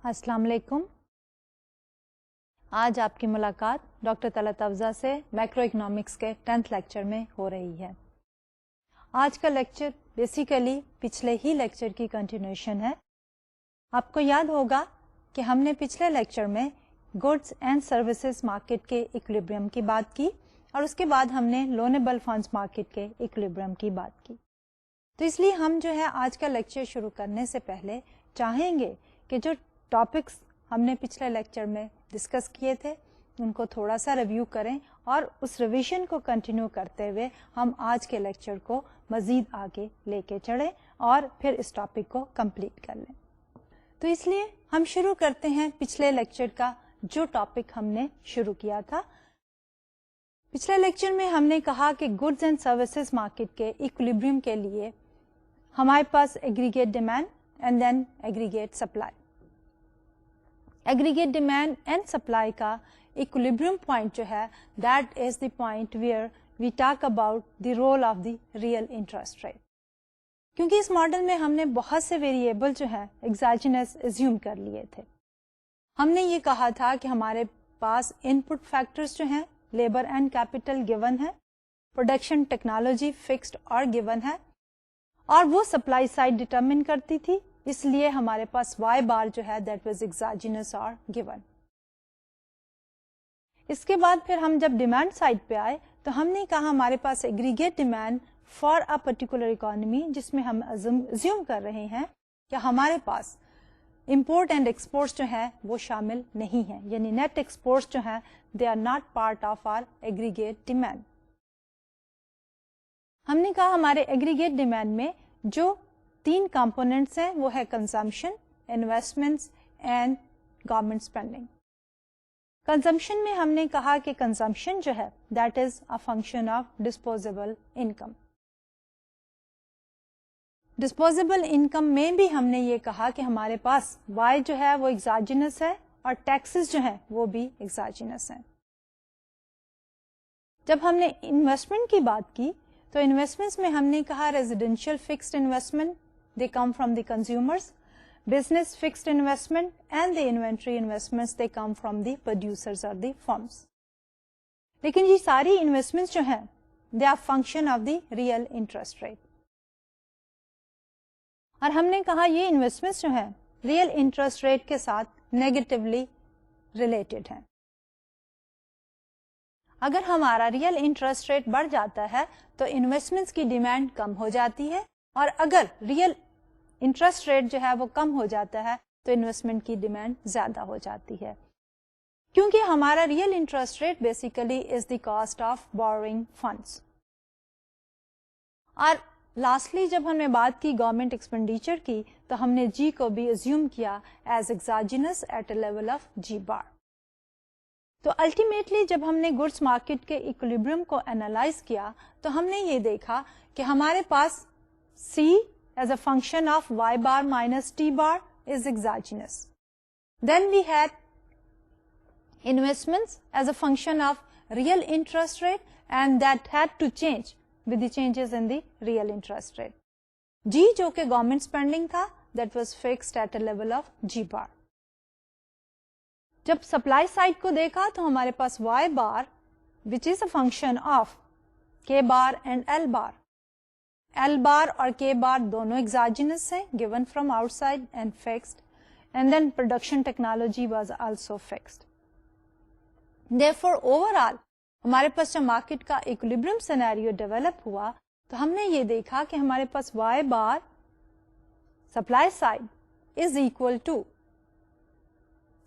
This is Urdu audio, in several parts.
السلام علیکم. آج آپ کی ملاقات ڈاکٹر طلعت افضل سے میکرو اکنامکس کے 10th لیکچر میں ہو رہی ہے. آج کا لیکچر بیسیکلی پچھلے ہی لیکچر کی کنٹینیوشن ہے. آپ کو یاد ہوگا کہ ہم نے پچھلے لیکچر میں گڈس اینڈ سروسز مارکیٹ کے ایکولیبریم کی بات کی اور اس کے بعد ہم نے لونیبل فنڈز مارکیٹ کے ایکولیبریم کی بات کی. تو اس لیے ہم جو ہے آج کا لیکچر شروع کرنے سے پہلے چاہیں گے کہ جو ٹاپکس ہم نے پچھلے لیکچر میں ڈسکس کیے تھے ان کو تھوڑا سا ریویو کریں اور اس ریویژن کو کنٹینیو کرتے ہوئے ہم آج کے لیکچر کو مزید آگے لے کے چڑھیں اور پھر اس ٹاپک کو کمپلیٹ کر لیں. تو اس لیے ہم شروع کرتے ہیں پچھلے لیکچر کا جو ٹاپک ہم نے شروع کیا تھا. پچھلے لیکچر میں ہم نے کہا کہ گڈز اینڈ سروسز مارکیٹ کے ایکولیبریم کے لیے ہمارے پاس aggregate demand and then aggregate supply. Aggregate demand and supply کا ایکولیبریم پوائنٹ جو ہے that is the point where we talk about the role of the real interest rate. کیونکہ اس ماڈل میں ہم نے بہت سے ویریبل جو ہے ایگزاجنس ایزیوم کر لیے تھے. ہم نے یہ کہا تھا کہ ہمارے پاس ان پٹ فیکٹرز جو ہیں لیبر اینڈ کیپٹل گیون ہے, پروڈکشن ٹیکنالوجی فکسڈ اور گیون ہے, اور وہ سپلائی سائڈ ڈٹرمن کرتی تھی, اس لیے ہمارے پاس وائی بار جو ہے دیٹ واز ایگزاجنس اور گیون. اس کے بعد پھر ہم جب ڈیمانڈ سائڈ پہ آئے تو ہم نے کہا ہمارے پاس aggregate demand for a particular economy جس میں ہم ازیوم کر رہے ہیں کہ ہمارے پاس امپورٹ اینڈ ایکسپورٹس جو ہیں وہ شامل نہیں ہیں, یعنی نیٹ ایکسپورٹس جو ہیں they are not part of our aggregate demand. ہم نے کہا ہمارے ایگریگیٹ ڈیمانڈ میں جو 3 کمپوننٹس ہیں وہ ہے consumption, investments and government spending. Consumption میں ہم نے کہا کہ کنزمپشن جو ہے that is a function of disposable income. Disposable income میں بھی ہم نے یہ کہا کہ ہمارے پاس وائی جو ہے وہ ایگزاجنس ہے اور ٹیکسز جو ہیں وہ بھی ایگزاجنس ہیں. جب ہم نے انویسٹمنٹ کی بات کی تو انویسٹمنٹس میں ہم نے کہا residential fixed investment they come from the consumers, business fixed investment and the inventory investments they come from the producers or the firms. لیکن یہ ساری investments جو ہیں they are function of the real interest rate. اور ہم نے کہا یہ investments جو ہیں real interest rate کے ساتھ negatively related ہیں. اگر ہمارا real interest rate بڑھ جاتا ہے تو investments کی ڈیمانڈ کم ہو جاتی ہے, اور اگر ریئل انٹرسٹ ریٹ جو ہے وہ کم ہو جاتا ہے تو انویسٹمنٹ کی ڈیمانڈ زیادہ ہو جاتی ہے, کیونکہ ہمارا real interest rate basically is the cost of boring funds. اور لاسٹلی جب ہم نے بات کی گورنمنٹ ایکسپینڈیچر کی تو ہم نے جی کو بھی ازیوم کیا as exogenous at a level of G bar. تو الٹیمیٹلی جب ہم نے گڈس مارکیٹ کے ایکولیبریم کو اینالائز کیا تو ہم نے یہ دیکھا کہ ہمارے پاس سی as a function of y bar minus t bar is exogenous. Then we had investments as a function of real interest rate and that had to change with the changes in the real interest rate. G جو کہ government spending تھا that was fixed at a level of G bar. جب supply side کو دیکھا تو ہمارے پاس y bar which is a function of k bar and L bar. L bar اور K bar دونوں exogenous ہیں given from outside and fixed, and then production technology was also fixed. Therefore overall ہمارے پاس جو مارکیٹ کا equilibrium scenario develop ہوا تو ہم نے یہ دیکھا کہ ہمارے پاس Y bar supply side is equal to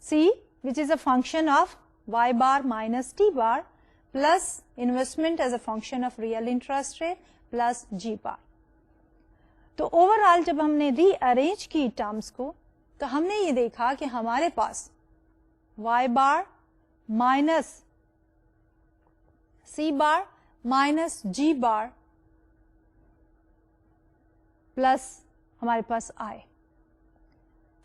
C which is a function of Y bar minus T bar plus investment as a function of real interest rate plus G bar. تو اوور آل جب ہم نے ری ارینج کی ٹرمز کو تو ہم نے یہ دیکھا کہ ہمارے پاس Y bar minus C bar minus G bar plus ہمارے پاس آئے.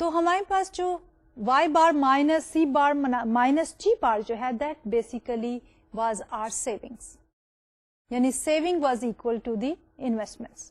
تو ہمارے پاس جو Y bar minus C bar minus G bar جو ہے that basically was our savings, یعنی saving was equal to the investments.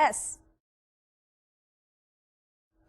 S.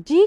G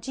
G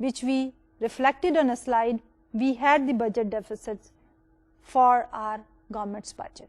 which we reflected on a slide, we had the budget deficits for our government's budget.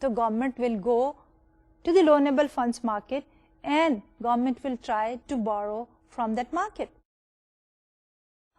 So government will go to the loanable funds market and government will try to borrow from that market.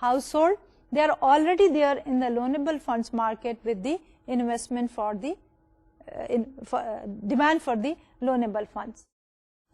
household, they are already there in the loanable funds market with the investment for the demand for the loanable funds.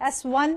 S1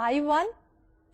I1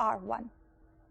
R1।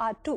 R2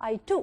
I2।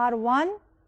R1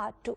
R2।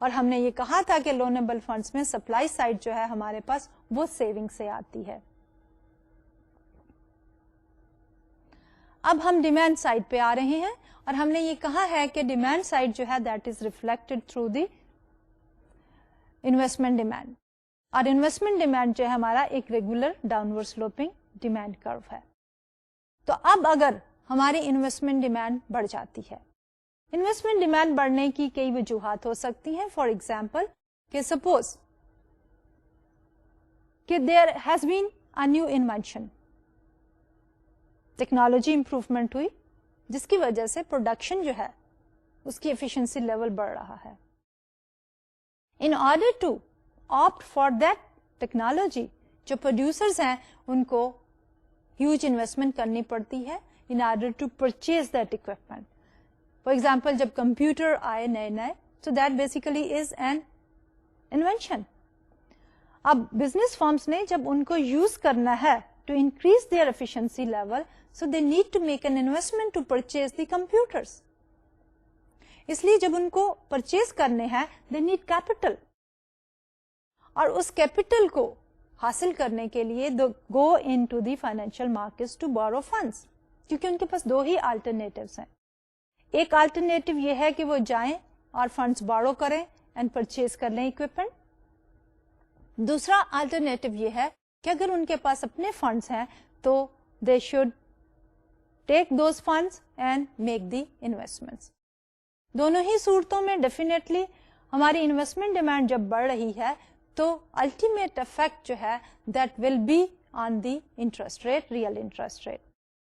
اور ہم نے یہ کہا تھا کہ لونیبل فنڈس میں سپلائی سائڈ جو ہے ہمارے پاس وہ سیونگ سے آتی ہے. اب ہم ڈیمانڈ سائڈ پہ آ رہے ہیں اور ہم نے یہ کہا ہے کہ ڈیمانڈ سائڈ جو ہے that is reflected through the investment demand, اور انویسٹمنٹ ڈیمانڈ جو ہے ہمارا ایک ریگولر ڈاؤنورڈ سلوپنگ ڈیمانڈ کرو ہے. تو اب اگر ہماری انویسٹمنٹ ڈیمانڈ بڑھ جاتی ہے, انویسٹمنٹ ڈیمانڈ بڑھنے کی کئی وجوہات ہو سکتی ہیں. فار ایگزامپل کہ سپوز کہ there has been a new invention, technology improvement ہوئی جس کی وجہ سے پروڈکشن جو ہے اس کی ایفیشنسی لیول بڑھ رہا ہے. In order to opt for that technology, جو پروڈیوسرز ہیں ان کو ہیوج انویسٹمنٹ کرنی پڑتی ہے in order to purchase that equipment. For example جب کمپیوٹر آئے نئے نئے, so that basically is an invention. اب بزنس فرمز نے جب ان کو یوز کرنا ہے to increase their efficiency level, so they need to make an investment to purchase the computers. اس لیے جب ان کو پرچیز کرنے ہیں دے نیڈ کیپٹل, اور اس کیپٹل کو حاصل کرنے کے لیے go in to the financial markets to borrow funds, کیونکہ ان کے پاس دو ہی آلٹرنیٹوز ہیں. ایک آلٹرنیٹو یہ ہے کہ وہ جائیں اور فنڈس بورو کریں اینڈ پرچیز کر لیں اکوپمنٹ. دوسرا آلٹرنیٹو یہ ہے کہ اگر ان کے پاس اپنے فنڈس ہیں تو they should take those funds and make the investments. دونوں ہی صورتوں میں ڈیفینیٹلی ہماری انویسٹمنٹ ڈیمانڈ جب بڑھ رہی ہے تو الٹیمیٹ افیکٹ جو ہے that will be on the interest rate, real interest rate.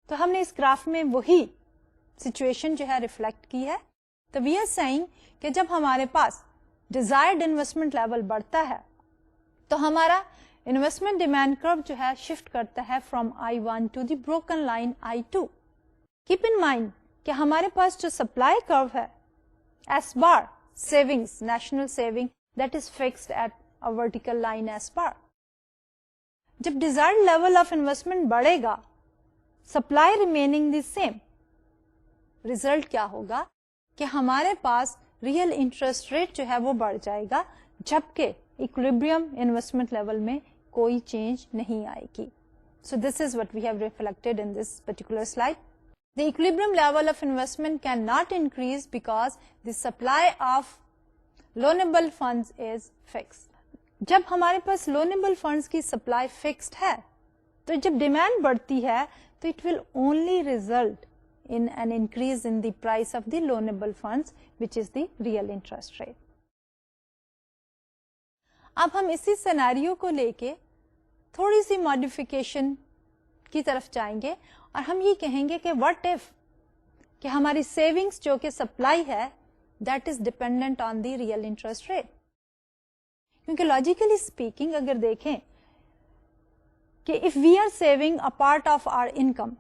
تو ہم نے اس گراف میں وہی سچویشن جو ہے ریفلیکٹ کی ہے. تو وی آر سیئنگ کہ جب ہمارے پاس ڈیزائرڈ انویسٹمنٹ لیول بڑھتا ہے تو ہمارا انویسٹمنٹ ڈیمانڈ کرو جو ہے شفٹ کرتا ہے from I1 to the broken line I2. Keep in mind کہ ہمارے پاس جو سپلائی کرو ہے S bar savings, national saving that is fixed at a vertical line S bar. جب ڈیزائرڈ لیول آف انویسٹمنٹ بڑھے گا, supply remaining the same, result کیا ہوگا کہ ہمارے پاس ریئل انٹرسٹ ریٹ جو ہے وہ بڑھ جائے گا, جبکہ ایکولیبریم انویسٹمنٹ لیول میں کوئی چینج نہیں آئے گی. So this is what we have reflected in this particular slide. The equilibrium level of investment cannot increase because the supply of loanable funds is fixed. جب ہمارے پاس loanable funds کی supply fixed ہے تو جب ڈیمانڈ بڑھتی ہے تو it will only result in an increase in the price of the loanable funds which is the real interest rate. اب ہم اسی سیناریو کو لے کے تھوڑی سی ماڈیفیکیشن کی طرف جائیں گے اور ہم یہ کہیں گے کہ واٹ ایف کہ ہماری سیونگس جو کہ سپلائی ہے that is dependent on the real interest rate. کیونکہ لاجیکلی اسپیکنگ اگر دیکھیں کہ if we are saving a part of our income,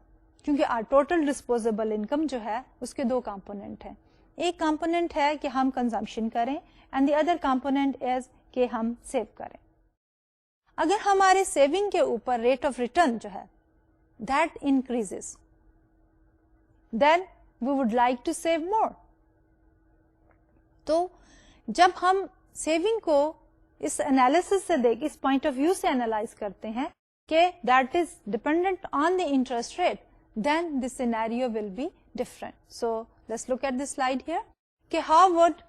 کیونکہ آر ٹوٹل ڈسپوزیبل انکم جو ہے اس کے دو کمپوننٹ ہیں. ایک کمپوننٹ ہے کہ ہم کنزمپشن کریں and the other component is کہ ہم سیو کریں. اگر ہمارے سیونگ کے اوپر ریٹ آف ریٹرن جو ہے that increases, then we would like to save more. تو جب ہم سیونگ کو اس انالیسس سے دیکھ, اس پوائنٹ آف ویو سے انالائز کرتے ہیں کہ that is dependent on the interest rate, then the scenario will be different. So let's look at this slide here. کہ how would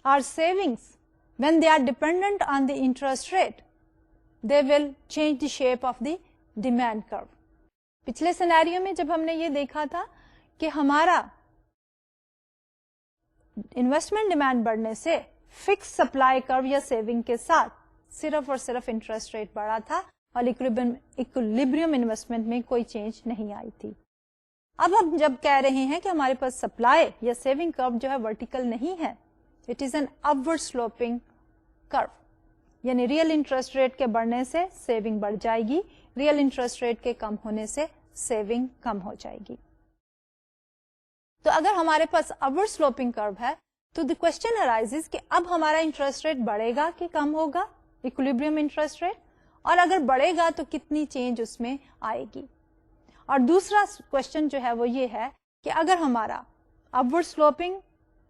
our savings, when they are dependent on the interest rate, they will change the shape of the demand curve. پچھلے سینیریو میں جب ہم نے یہ دیکھا تھا کہ ہمارا انویسٹمنٹ ڈیمانڈ بڑھنے سے فکس سپلائی کرو یا سیونگ کے ساتھ صرف اور صرف انٹرسٹ ریٹ بڑھا تھا اور ایکولیبریم انویسٹمنٹ میں کوئی چینج نہیں آئی تھی. اب ہم جب کہہ رہے ہیں کہ ہمارے پاس سپلائی یا سیونگ کرو جو ہے ورٹیکل نہیں ہے, it is an upward sloping کرو, یعنی ریئل انٹرسٹ ریٹ کے بڑھنے سے سیونگ بڑھ جائے گی, ریئل انٹرسٹ ریٹ کے کم ہونے سے سیونگ کم ہو جائے گی. تو اگر ہمارے پاس اپورڈ سلوپنگ کرو ہے تو دی کوسچن ارائزز کہ اب ہمارا انٹرسٹ ریٹ بڑھے گا کہ کم ہوگا, ایکولیبریم انٹرسٹ ریٹ, اور اگر بڑھے گا تو کتنی چینج اس میں آئے گی. اور دوسرا کوسچن جو ہے وہ یہ ہے کہ اگر ہمارا upward sloping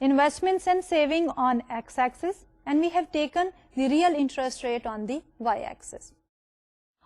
investments and saving on x-axis and we have taken the real interest rate on the y-axis.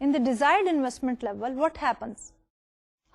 in the desired investment level, what happens?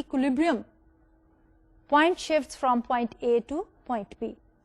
equilibrium point shifts from point A to point B.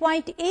point A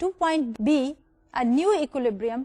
to point B, a new equilibrium,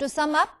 To sum up,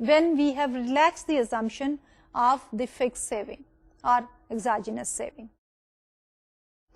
when we have relaxed the assumption of the fixed saving or exogenous saving.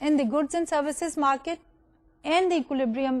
in the goods and services market and the equilibrium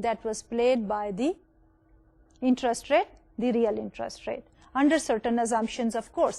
that was played by the interest rate, the real interest rate. Under certain assumptions of course,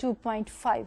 2.5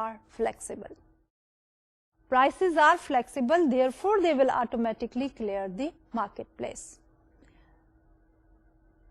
are flexible. Prices are flexible, therefore they will automatically clear the marketplace.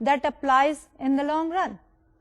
that applies in the long run,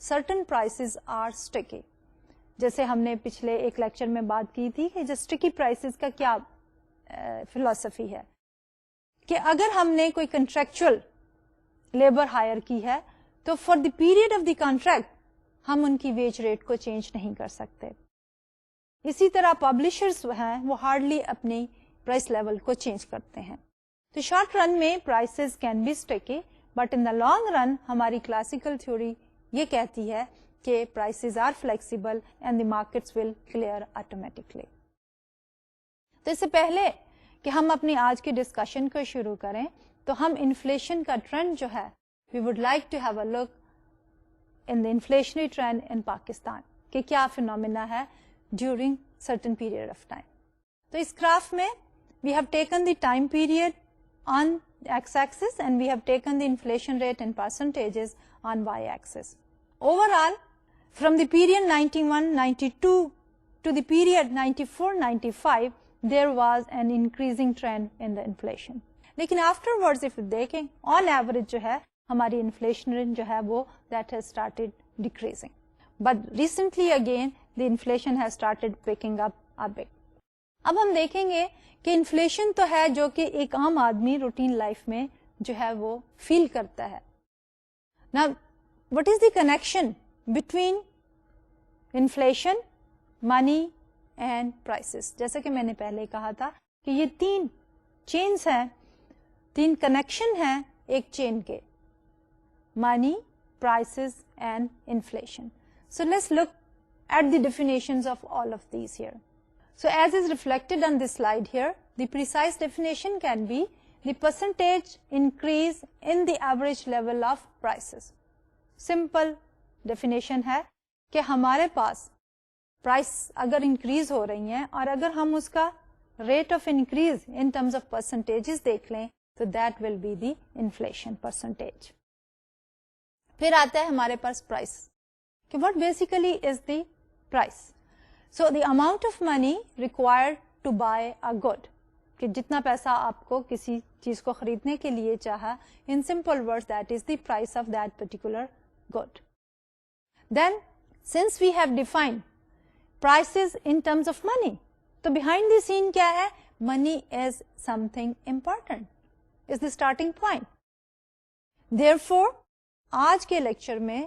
certain prices are sticky. جیسے ہم نے پچھلے ایک لیکچر میں بات کی تھی کہ جو اسٹکی پرائسز کا کیا فلسفی ہے کہ اگر ہم نے کوئی کنٹریکچوئل لیبر ہائر کی ہے تو for the period of the contract ہم ان کی ویج ریٹ کو چینج نہیں کر سکتے. اسی طرح پبلشرز ہیں وہ ہارڈلی اپنی پرائس لیول کو چینج کرتے ہیں. تو شارٹ رن میں prices can be sticky but in the long run ہماری کلاسیکل تھیوری یہ کہتی ہے کہ prices are flexible and the markets will clear automatically. تو اس سے پہلے کہ ہم اپنی آج کی ڈسکشن کو شروع کریں تو ہم انفلیشن کا ٹرینڈ جو ہے we would like to have a look in the inflationary trend in Pakistan کہ کیا فینومینا ہے during certain period of time. تو اس گراف میں we have taken the time period on X axis and we have taken the inflation rate in percentages on Y axis. Overall from the period 91-92 to the period 94-95 there was an increasing trend in the inflation. لیکن afterwards if دیکھیں on average جو ہے ہماری inflation rate جو ہے وہ that has started decreasing. But recently again the inflation has started picking up a bit. اب ہم دیکھیں گے کہ انفلیشن تو ہے جو کہ ایک عام آدمی روٹین لائف میں جو ہے وہ فیل کرتا ہے. Now what is the connection between inflation money and prices? جیسا کہ میں نے پہلے کہا تھا کہ یہ تین چینز ہیں, تین کنیکشن ہیں ایک چین کے, money, prices and inflation. So let's look at the definitions of all of these here. So as is reflected on this slide here the precise definition can be the percentage increase in the average level of prices. Simple definition ہے کہ ہمارے پاس پرائس اگر انکریز ہو رہی ہیں اور اگر ہم اس کا rate of increase in terms of percentages دیکھ لیں تو that will be the inflation percentage. پھر آتا ہے ہمارے پاس پرائس کہ what basically is the price. So the amount of money required to buy a good, کہ جتنا پیسہ آپ کو کسی چیز کو خریدنے کے لیے چاہا, in simple words that is the price of that particular good. Then since we have defined prices in terms of money, تو behind the scene کیا ہے؟ money is something important, is the starting point. Therefore آج کے لیکچر میں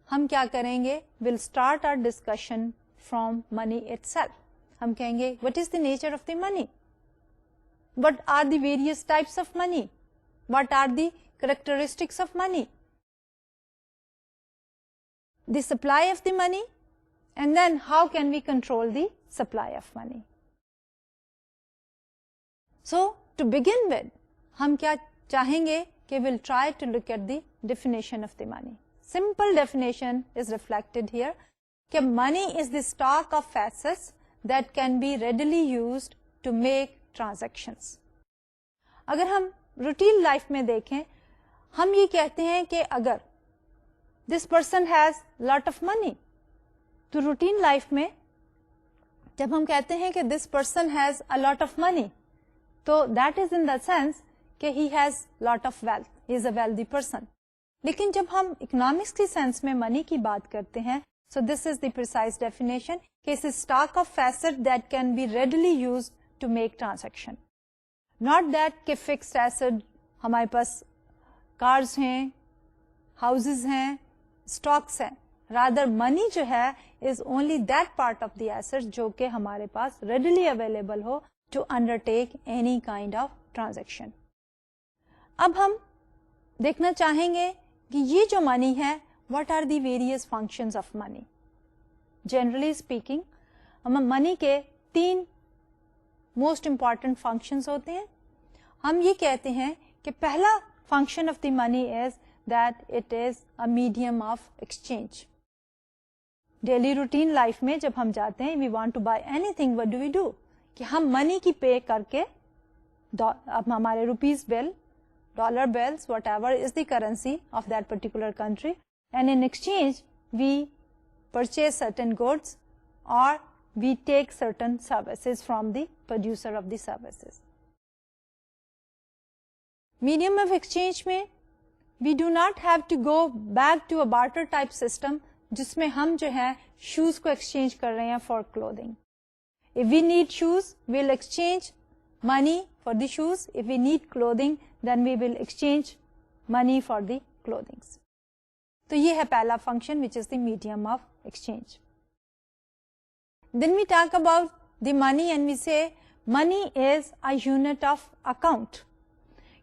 ہم کیا کریں گے؟ we'll start our discussion from money itself. ہم کہیں گے what is the nature of the money, what are the various types of money, what are the characteristics of money, the supply of the money, and then how can we control the supply of money. So to begin with ہم کیا چاہیں گے کہ we'll try to look at the definition of the money. Simple definition is reflected here کہ money is the stock of assets that can be readily used to make transactions. اگر ہم روٹین لائف میں دیکھیں ہم یہ کہتے ہیں کہ اگر this person has lot of money, تو روٹین لائف میں جب ہم کہتے ہیں کہ this person has a lot of money تو that is in the sense کہ he has lot of wealth, he is a wealthy person. لیکن جب ہم اکنامکس کی سینس میں منی کی بات کرتے ہیں so this is the precise definition کہ it's a stock of asset that can be readily used to make transaction. Not that کہ fixed asset ہمارے پاس cars ہیں, houses ہیں, stocks ہیں. rather money جو ہے is only that part of the asset جو کہ ہمارے پاس readily available who to undertake any kind of transaction. اب ہم دیکھنا چاہیں گے کہ یہ جو منی ہے what are the various functions of money. Generally speaking منی کے تین موسٹ امپورٹنٹ فنکشنز ہوتے ہیں. ہم یہ کہتے ہیں کہ پہلا function of the money is that it is a medium of exchange. Daily routine life میں جب ہم جاتے ہیں we want to buy anything, what do we do کہ ہم منی کی پے کر کے اب ہمارے rupees bill, dollar bills, whatever is the currency of that particular country, and in exchange we purchase certain goods اور we take certain services from the producer of the services. Medium of exchange میں we do not have to go back to a barter type system جس میں ہم جو ہے شوز کو ایکسچینج کر رہے ہیں for clothing. If we need shoes, we'll exchange money for the shoes. If we need clothing, then we will exchange money for the clothing. تو یہ ہے پہلا function which is the medium of exchange. Then we talk about the money and we say money is a unit of account.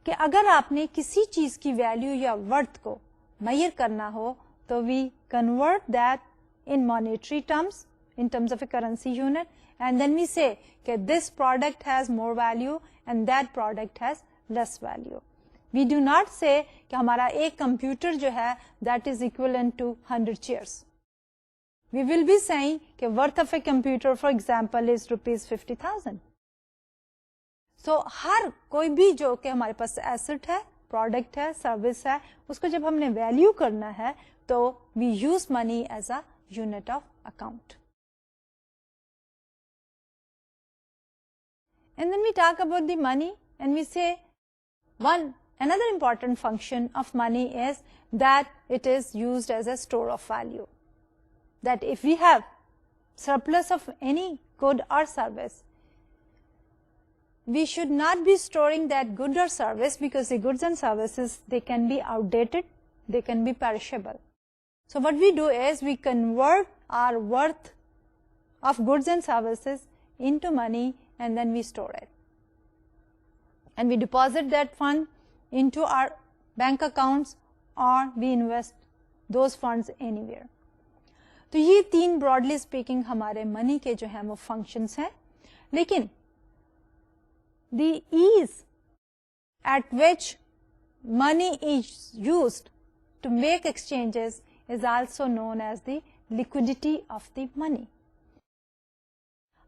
کہ اگر آپ نے کسی چیز کی ویلیو یا ورتھ کو میئر کرنا ہو تو we convert that in monetary terms, in terms of a currency unit, and then we say کہ this product has more value and that product has less value. We do not say کہ ہمارا ایک کمپیوٹر جو ہے that is equivalent to 100 chairs. We will be saying کہ worth of a computer for example is ₹50,000. So ہر کوئی بھی جو کہ ہمارے پاس ایسٹ ہے, پروڈکٹ ہے, سروس ہے, اس کو جب ہم نے ویلیو کرنا ہے تو we use money as a unit of account. And then we talk about the money and we say another important function of money is that it is used as a store of value. That if we have surplus of any good or service, we should not be storing that good or service because the goods and services, they can be outdated, they can be perishable. So what we do is we convert our worth of goods and services into money and then we store it. And we deposit that fund into our bank accounts or we invest those funds anywhere. تو یہ تین براڈلی اسپیکنگ ہمارے منی کے جو ہیں وہ فنکشنس ہیں. لیکن the ease at which money is used to make exchanges is also known as the liquidity of the money.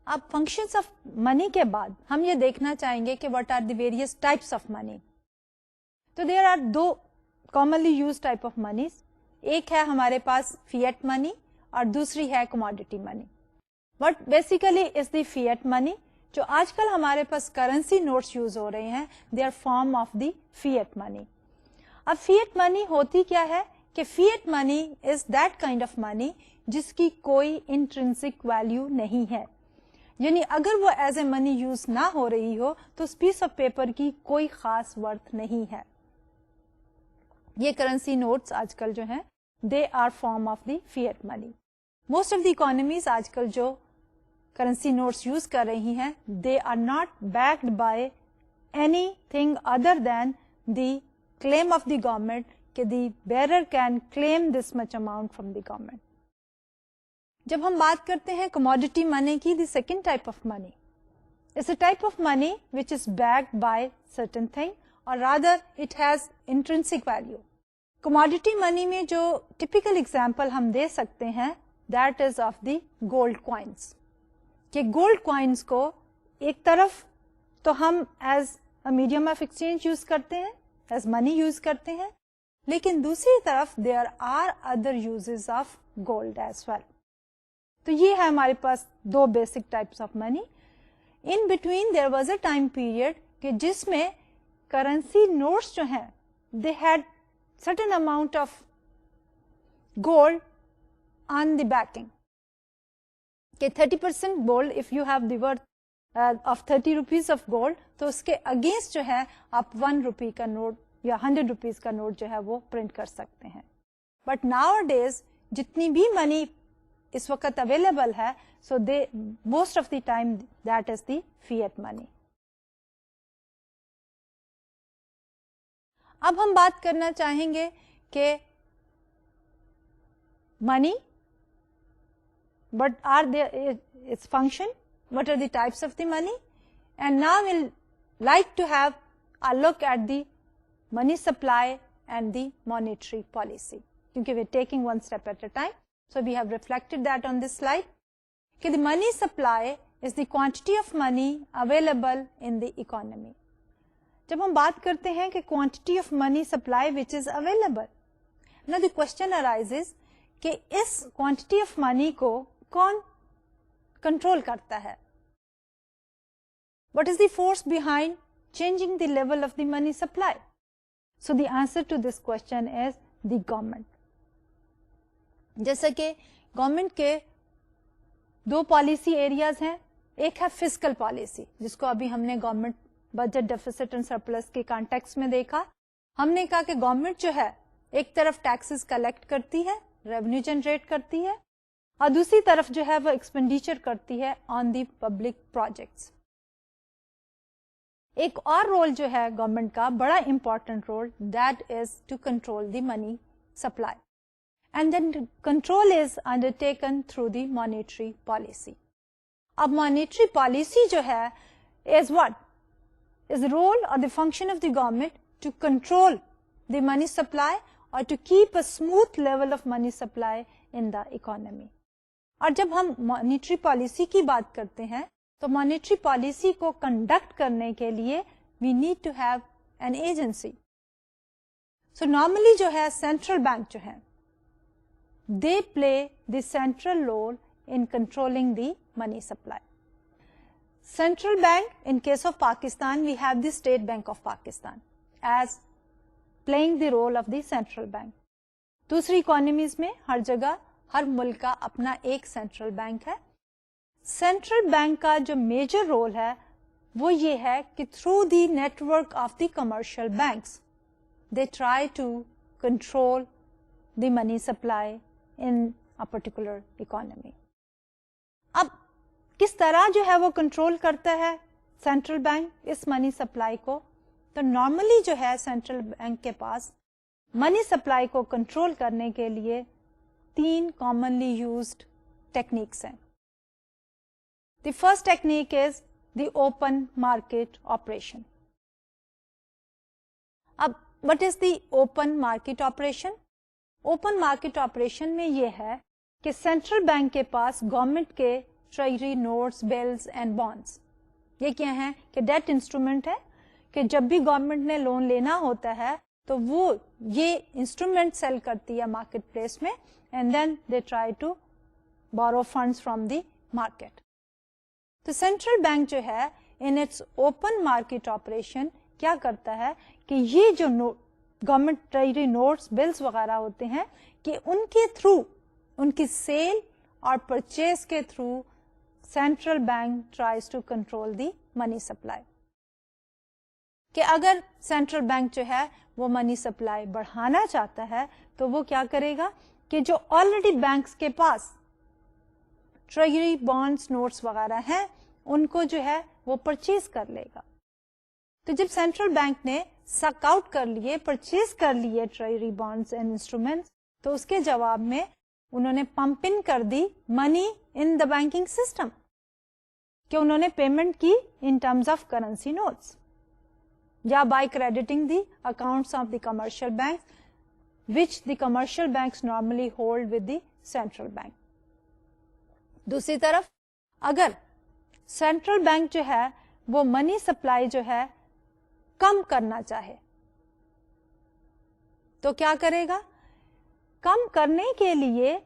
اب functions of money کے بعد ہم یہ دیکھنا چاہیں گے کہ what are the various types of money. تو there are do commonly used type of monies. ایک ہے ہمارے پاس fiat money اور دوسری ہے commodity money. What basically is the fiat money? جو آج کل ہمارے پاس کرنسی نوٹس یوز ہو رہے ہیں they are form of the fiat money. اب fiat money ہوتی کیا ہے کہ fiat money is that kind of money جس کی کوئی intrinsic value نہیں ہے. یعنی اگر وہ ایز اے منی یوز نہ ہو رہی ہو تو اس پیس آف پیپر کی کوئی خاص ورتھ نہیں ہے. یہ کرنسی نوٹس آج کل جو ہیں they are form of the fiat money. Most of the economies آج کل جو کرنسی نوٹس یوز کر رہی ہیں they are not backed by anything other than the claim of the government کہ the bearer can claim this much amount from the government. جب ہم بات کرتے ہیں commodity money کی, the second type of money is a type of money which is backed by certain thing or rather it has intrinsic value. commodity money میں جو typical example ہم دے سکتے ہیں that is of the gold coins. کہ گولڈ کوائنس کو ایک طرف تو ہم as a medium of exchange use کرتے ہیں, ایز منی یوز کرتے ہیں, لیکن دوسری طرف there are other uses of gold as well. تو یہ ہے ہمارے پاس دو basic types of money. In between there was a time period کہ جس میں کرنسی نوٹس جو ہیں they had certain amount of gold on the backing. کہ 30% gold if you have the worth of 30 rupees of gold تو اس کے اگینسٹ جو ہے آپ 1 روپی کا نوٹ یا 100 روپیز کا نوٹ جو ہے وہ پرنٹ کر سکتے ہیں. بٹ ناؤ ڈیز جتنی بھی منی اس وقت اویلیبل ہے so the most of the time that is the fiat money. اب ہم بات کرنا چاہیں گے کہ منی what are its function, what are the types of the money, and now we'll like to have a look at the money supply and the monetary policy. Because we're taking one step at a time, so we have reflected that on this slide. Okay, the money supply is the quantity of money available in the economy. جب ہم بات کرتے ہیں کہ quantity of money supply which is available, now the question arises کہ اس quantity of money کو کون کنٹرول کرتا ہے. What is the force behind changing the level of the money supply? So the answer to this question is the government. جیسا کہ گورنمنٹ کے دو پالیسی ایریاز ہیں. ایک ہے فسکل پالیسی جس کو ابھی ہم نے government budget deficit and surplus کے کانٹیکس میں دیکھا. ہم نے کہا کہ گورنمنٹ جو ہے ایک طرف ٹیکسز کلیکٹ کرتی ہے, ریونیو جنریٹ کرتی ہے, اور دوسری طرف جو ہے وہ ایکسپینڈیچر کرتی ہے آن دی پبلک پروجیکٹس. ایک اور رول جو ہے گورنمنٹ کا بڑا important role, that is to control the money supply, and then control is undertaken through the monetary policy. اب مانیٹری پالیسی جو ہے is what is role or the function of the government to control the money supply اور to keep a smooth level of money supply in the economy. اور جب ہم مانیٹری پالیسی کی بات کرتے ہیں تو مانیٹری پالیسی کو کنڈکٹ کرنے کے لیے we need to have an agency. So normally جو ہے سینٹرل بینک جو ہے they play the central role in controlling the money supply. Central bank, in case of Pakistan, we have the State Bank of Pakistan as playing the role of the central bank. دوسری economies میں ہر جگہ ہر ملک کا اپنا ایک سینٹرل بینک ہے. سینٹرل بینک کا جو میجر رول ہے وہ یہ ہے کہ through the network of the commercial banks they try to control the money supply in a particular economy. اب کس طرح جو ہے وہ کنٹرول کرتا ہے سینٹرل بینک اس منی سپلائی کو؟ تو نارملی جو ہے سینٹرل بینک کے پاس منی سپلائی کو کنٹرول کرنے کے لیے 3 کامنلی یوزڈ ٹیکنیکس ہیں. The first technique is the open market operation. اب what is the open market operation? Open market operation میں یہ ہے کہ سینٹرل بینک کے پاس گورنمنٹ کے treasury notes, bills and bonds, یہ کیا ہیں کہ ڈیٹ انسٹرومنٹ ہے کہ جب بھی گورنمنٹ نے لون لینا ہوتا ہے تو وہ یہ انسٹرومنٹ سیل کرتی ہے مارکیٹ پلیس میں, and then they try to borrow funds from the market. تو سینٹرل بینک جو ہے in its open market operation کیا کرتا ہے کہ یہ جو گورنمنٹ ٹریجری نوٹس, بلز وغیرہ ہوتے ہیں کہ ان کے تھرو, ان کی سیل اور پرچیز کے through central bank tries to control the money supply. کہ اگر سینٹرل بینک جو ہے وہ منی سپلائی بڑھانا چاہتا ہے تو وہ کیا کرے گا کہ جو آلریڈی بینکس کے پاس ٹریجری بانڈس, نوٹس وغیرہ ہیں ان کو جو ہے وہ پرچیز کر لے گا. تو جب سینٹرل بینک نے سک آؤٹ کر لیے, پرچیز کر لیے ٹریجری بانڈس اینڈ انسٹرومینٹس, تو اس کے جواب میں انہوں نے پمپ ان کر دی منی ان دا بینکنگ سسٹم, کہ انہوں نے پیمنٹ کی in terms of currency notes یا by crediting the accounts of the commercial bank which the commercial banks normally hold with the central bank. دوسری طرف اگر سینٹرل بینک جو ہے وہ منی سپلائی جو ہے کم کرنا چاہے تو کیا کرے گا؟ کم کرنے کے لیے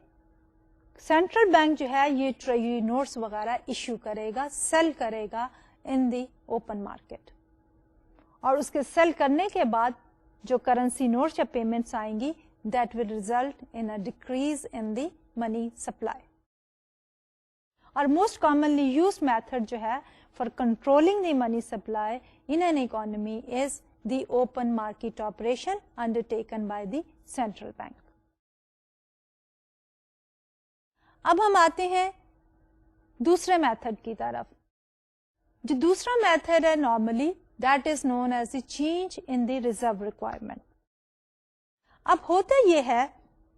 سینٹرل بینک جو ہے یہ ٹریجری نوٹس وغیرہ ایشو کرے گا, سیل کرے گا ان دی اوپن مارکیٹ, اور اس کے سیل کرنے کے بعد جو کرنسی نوٹس یا پیمنٹس آئیں گی that will result in a decrease in the money supply. اور موسٹ کامنلی یوزڈ میتھڈ جو ہے for controlling the money supply in an economy is the open market operation undertaken by the central bank. اب ہم آتے ہیں دوسرے میتھڈ کی طرف. جو دوسرا میتھڈ ہے normally that is known as the change in the reserve requirement. اب ہوتا یہ ہے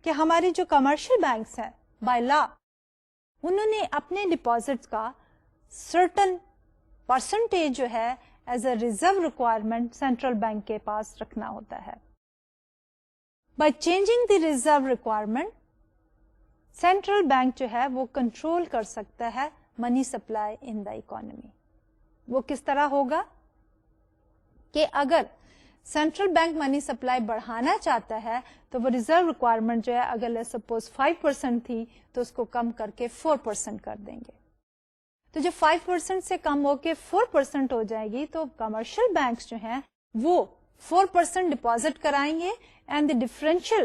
کہ ہماری جو کمرشل بینکس ہیں بائی لا انہوں نے اپنے ڈپازٹس کا سرٹن پرسنٹیج جو ہے as a reserve requirement central bank کے پاس رکھنا ہوتا ہے. By changing the reserve requirement central bank جو ہے وہ کنٹرول کر سکتا ہے منی سپلائی ان دا اکانومی. وہ کس طرح ہوگا کہ اگر سینٹرل بینک منی سپلائی بڑھانا چاہتا ہے تو وہ ریزرو ریکوائرمنٹ جو ہے اگر سپوز 5% تھی تو اس کو کم کر کے 4% کر دیں گے. تو جب 5% سے کم ہو کے 4% ہو جائے گی تو کمرشل بینکس جو ہیں وہ 4% ڈپازٹ کرائیں گے and the differential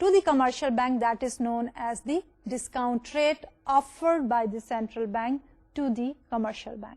to the commercial bank, that is known as the discount rate offered by the central bank to the commercial bank.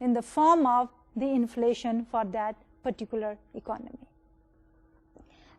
in the form of the inflation for that particular economy.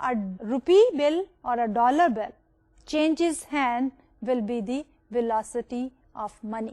a rupee bill or a dollar bill changes hand will be the velocity of money.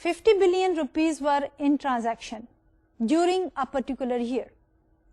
50 billion rupees were in transaction during a particular year.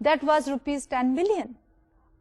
that was rupees 10 billion.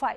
5.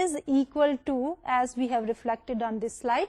is equal to, as we have reflected on this slide,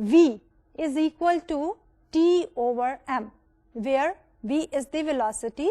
v is equal to t over m, where v is the velocity,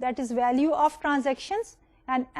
that is value of transactions and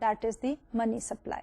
that is the money supply.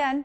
10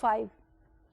5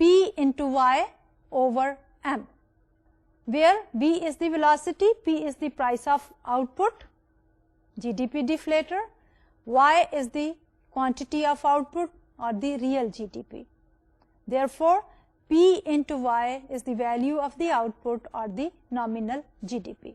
p into y over m, where v is the velocity, p is the price of output, GDP deflator, y is the quantity of output or the real GDP. Therefore, p into y is the value of the output or the nominal GDP.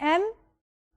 m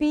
p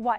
y,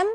m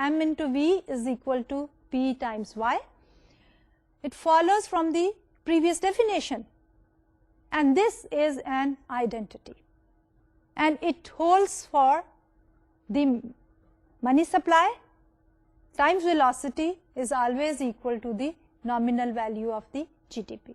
m into v is equal to p times y. It follows from the previous definition, and this is an identity, and it holds for the money supply times velocity is always equal to the nominal value of the GDP.